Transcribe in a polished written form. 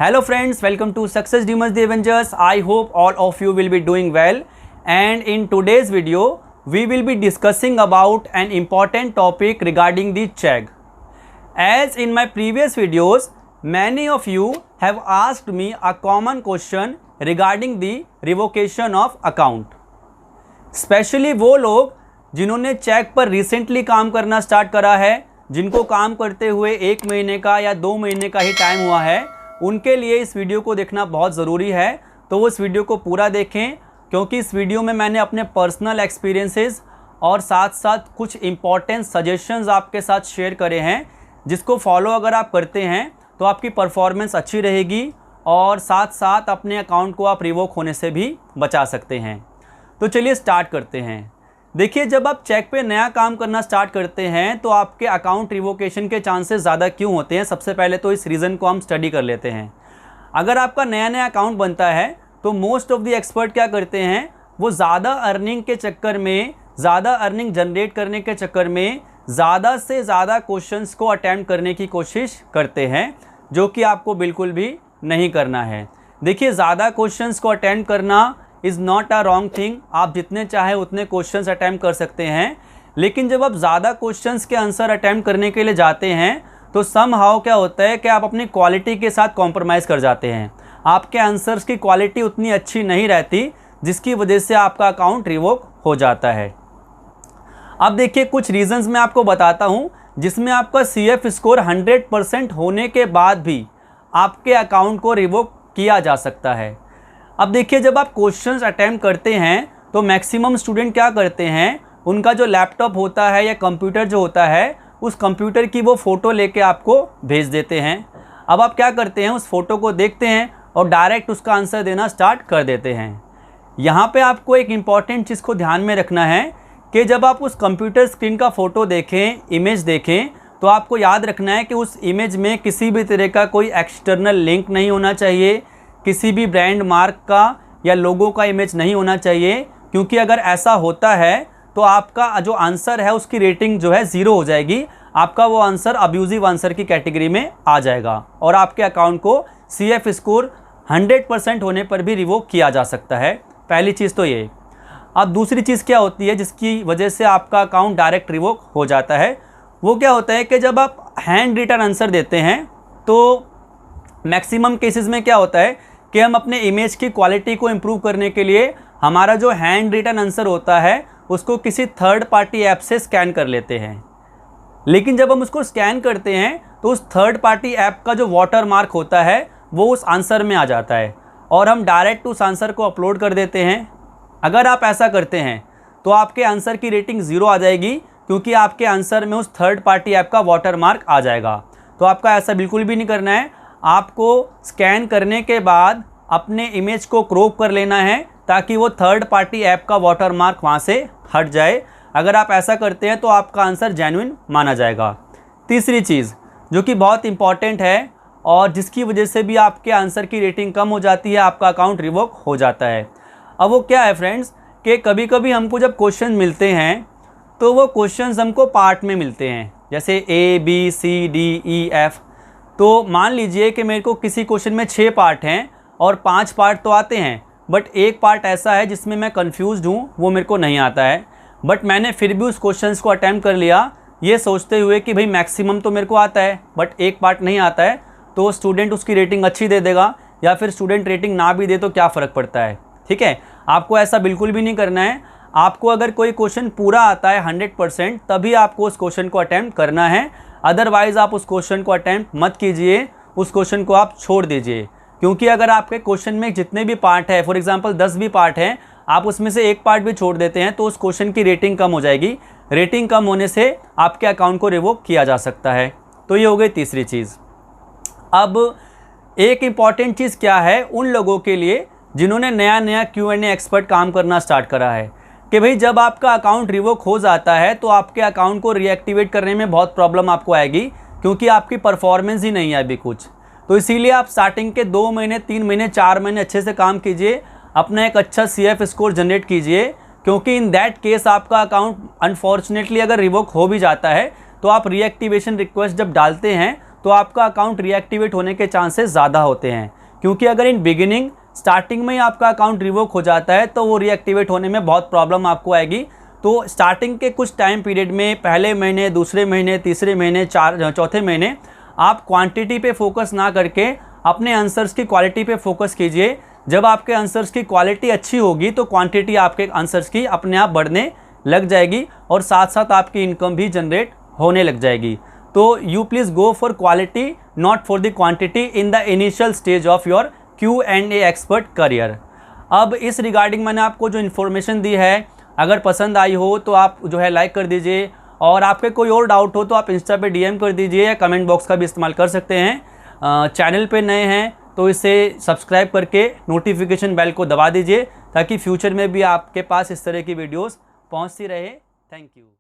Hello friends, welcome to Success Demons the Avengers. I hope all of you will be doing well, and in today's video we will be discussing about an important topic regarding the check. As in my previous videos, many of you have asked me a common question regarding the revocation of account. Specially वो लोग जिन्होंने check पर recently काम करना start करा है, जिनको काम करते हुए 1 महीने का या 2 महीने का ही टाइम हुआ है, उनके लिए इस वीडियो को देखना बहुत ज़रूरी है। तो वो इस वीडियो को पूरा देखें, क्योंकि इस वीडियो में मैंने अपने पर्सनल एक्सपीरियंसेस और साथ साथ कुछ इम्पॉर्टेंट सजेशंस आपके साथ शेयर करे हैं, जिसको फॉलो अगर आप करते हैं तो आपकी परफॉर्मेंस अच्छी रहेगी और साथ साथ अपने अकाउंट को आप रिवोक होने से भी बचा सकते हैं। तो चलिए स्टार्ट करते हैं। देखिए, जब आप चेक पे नया काम करना स्टार्ट करते हैं तो आपके अकाउंट रिवोकेशन के चांसेस ज़्यादा क्यों होते हैं, सबसे पहले तो इस रीज़न को हम स्टडी कर लेते हैं। अगर आपका नया अकाउंट बनता है तो मोस्ट ऑफ द एक्सपर्ट क्या करते हैं, वो ज़्यादा अर्निंग के चक्कर में, ज़्यादा अर्निंग जनरेट करने के चक्कर में ज़्यादा से ज़्यादा क्वेश्चंस को अटैम्प्ट करने की कोशिश करते हैं, जो कि आपको बिल्कुल भी नहीं करना है। देखिए, ज़्यादा क्वेश्चंस को अटैम्प्ट करना is not a wrong thing. आप जितने चाहे उतने क्वेश्चंस अटैम्प्ट कर सकते हैं, लेकिन जब आप ज़्यादा क्वेश्चंस के आंसर अटैम्प्ट करने के लिए जाते हैं तो समहाउ क्या होता है कि आप अपनी क्वालिटी के साथ कॉम्प्रोमाइज़ कर जाते हैं। आपके आंसर्स की क्वालिटी उतनी अच्छी नहीं रहती, जिसकी वजह से आपका अकाउंट रिवोक हो जाता है। अब देखिए, कुछ रीजंस मैं आपको बताता हूँ जिसमें आपका CF स्कोर 100% होने के बाद भी आपके अकाउंट को रिवोक किया जा सकता है। अब देखिए, जब आप क्वेश्चंस अटैम्प्ट करते हैं तो मैक्सिमम स्टूडेंट क्या करते हैं, उनका जो लैपटॉप होता है या कंप्यूटर जो होता है, उस कंप्यूटर की वो फ़ोटो लेके आपको भेज देते हैं। अब आप क्या करते हैं, उस फ़ोटो को देखते हैं और डायरेक्ट उसका आंसर देना स्टार्ट कर देते हैं। यहाँ पे आपको एक इम्पॉर्टेंट चीज़ को ध्यान में रखना है कि जब आप उस कंप्यूटर स्क्रीन का फ़ोटो देखें, इमेज देखें, तो आपको याद रखना है कि उस इमेज में किसी भी तरह का कोई एक्सटर्नल लिंक नहीं होना चाहिए, किसी भी ब्रांड मार्क का या लोगो का इमेज नहीं होना चाहिए, क्योंकि अगर ऐसा होता है तो आपका जो आंसर है उसकी रेटिंग जो है 0 हो जाएगी। आपका वो आंसर अब्यूजिव आंसर की कैटेगरी में आ जाएगा और आपके अकाउंट को CF स्कोर 100% होने पर भी रिवोक किया जा सकता है। पहली चीज़ तो ये। अब दूसरी चीज़ क्या होती है जिसकी वजह से आपका अकाउंट डायरेक्ट रिवोक हो जाता है, वो क्या होता है कि जब आप हैंड रिटन आंसर देते हैं तो मैक्सिमम केसेस में क्या होता है कि हम अपने इमेज की क्वालिटी को इम्प्रूव करने के लिए हमारा जो हैंड रिटन आंसर होता है उसको किसी थर्ड पार्टी ऐप से स्कैन कर लेते हैं। लेकिन जब हम उसको स्कैन करते हैं तो उस थर्ड पार्टी ऐप का जो वाटर मार्क होता है वो उस आंसर में आ जाता है और हम डायरेक्ट उस आंसर को अपलोड कर देते हैं। अगर आप ऐसा करते हैं तो आपके आंसर की रेटिंग 0 आ जाएगी, क्योंकि आपके आंसर में उस थर्ड पार्टी ऐप का वाटर मार्क आ जाएगा। तो आपका ऐसा बिल्कुल भी नहीं करना है। आपको स्कैन करने के बाद अपने इमेज को क्रॉप कर लेना है ताकि वो थर्ड पार्टी ऐप का वाटर मार्क वहाँ से हट जाए। अगर आप ऐसा करते हैं तो आपका आंसर जेन्युइन माना जाएगा। तीसरी चीज़ जो कि बहुत इंपॉर्टेंट है और जिसकी वजह से भी आपके आंसर की रेटिंग कम हो जाती है, आपका अकाउंट रिवोक हो जाता है। अब वो क्या है फ्रेंड्स, कि कभी कभी हमको जब क्वेश्चन मिलते हैं तो वो क्वेश्चंस हमको पार्ट में मिलते हैं, जैसे A B C D E F। तो मान लीजिए कि मेरे को किसी क्वेश्चन में 6 पार्ट हैं और 5 पार्ट तो आते हैं, बट एक पार्ट ऐसा है जिसमें मैं कंफ्यूज्ड हूँ, वो मेरे को नहीं आता है, बट मैंने फिर भी उस क्वेश्चंस को अटैम्प्ट कर लिया ये सोचते हुए कि भाई मैक्सिमम तो मेरे को आता है, बट एक पार्ट नहीं आता है, तो स्टूडेंट उसकी रेटिंग अच्छी दे देगा, या फिर स्टूडेंट रेटिंग ना भी दे तो क्या फ़र्क पड़ता है। ठीक है, आपको ऐसा बिल्कुल भी नहीं करना है। आपको अगर कोई क्वेश्चन पूरा आता है 100%, तभी आपको उस क्वेश्चन को अटैम्प्ट करना है। अदरवाइज़ आप उस क्वेश्चन को अटैम्प्ट मत कीजिए, उस क्वेश्चन को आप छोड़ दीजिए। क्योंकि अगर आपके क्वेश्चन में जितने भी पार्ट है, फॉर एग्जांपल 10 भी पार्ट हैं, आप उसमें से एक पार्ट भी छोड़ देते हैं तो उस क्वेश्चन की रेटिंग कम हो जाएगी। रेटिंग कम होने से आपके अकाउंट को रिवोक किया जा सकता है। तो ये हो गई तीसरी चीज़। अब एक इम्पॉर्टेंट चीज़ क्या है उन लोगों के लिए जिन्होंने नया Q&A एक्सपर्ट काम करना स्टार्ट करा है, कि भाई जब आपका अकाउंट रिवोक हो जाता है तो आपके अकाउंट को रीएक्टिवेट करने में बहुत प्रॉब्लम आपको आएगी, क्योंकि आपकी परफॉर्मेंस ही नहीं है अभी कुछ। तो इसीलिए आप स्टार्टिंग के 2 महीने, 3 महीने, 4 महीने अच्छे से काम कीजिए, अपना एक अच्छा CF स्कोर जनरेट कीजिए, क्योंकि इन दैट केस आपका अकाउंट अनफॉर्चुनेटली अगर रिवोक हो भी जाता है तो आप रीएक्टिवेशन रिक्वेस्ट जब डालते हैं तो आपका अकाउंट रीएक्टिवेट होने के चांसेस ज़्यादा होते हैं, क्योंकि अगर इन बिगिनिंग स्टार्टिंग में ही आपका अकाउंट रिवोक हो जाता है तो वो रीएक्टिवेट होने में बहुत प्रॉब्लम आपको आएगी। तो स्टार्टिंग के कुछ टाइम पीरियड में, पहले महीने, दूसरे महीने, तीसरे महीने, चौथे महीने, आप क्वांटिटी पे फोकस ना करके अपने आंसर्स की क्वालिटी पे फोकस कीजिए। जब आपके आंसर्स की क्वालिटी अच्छी होगी तो क्वांटिटी आपके आंसर्स की अपने आप बढ़ने लग जाएगी और साथ साथ आपकी इनकम भी जनरेट होने लग जाएगी। तो you please go for quality, not for the quantity in the initial stage of your Q&A expert career. अब इस रिगार्डिंग मैंने आपको जो इन्फॉर्मेशन दी है, अगर पसंद आई हो तो आप जो है लाइक कर दीजिए, और आपके कोई और डाउट हो तो आप इंस्टा पे DM कर दीजिए या कमेंट बॉक्स का भी इस्तेमाल कर सकते हैं। चैनल पे नए हैं तो इसे सब्सक्राइब करके नोटिफिकेशन बेल को दबा दीजिए ताकि फ्यूचर में भी आपके पास इस तरह की वीडियोस पहुंचती रहे। Thank you.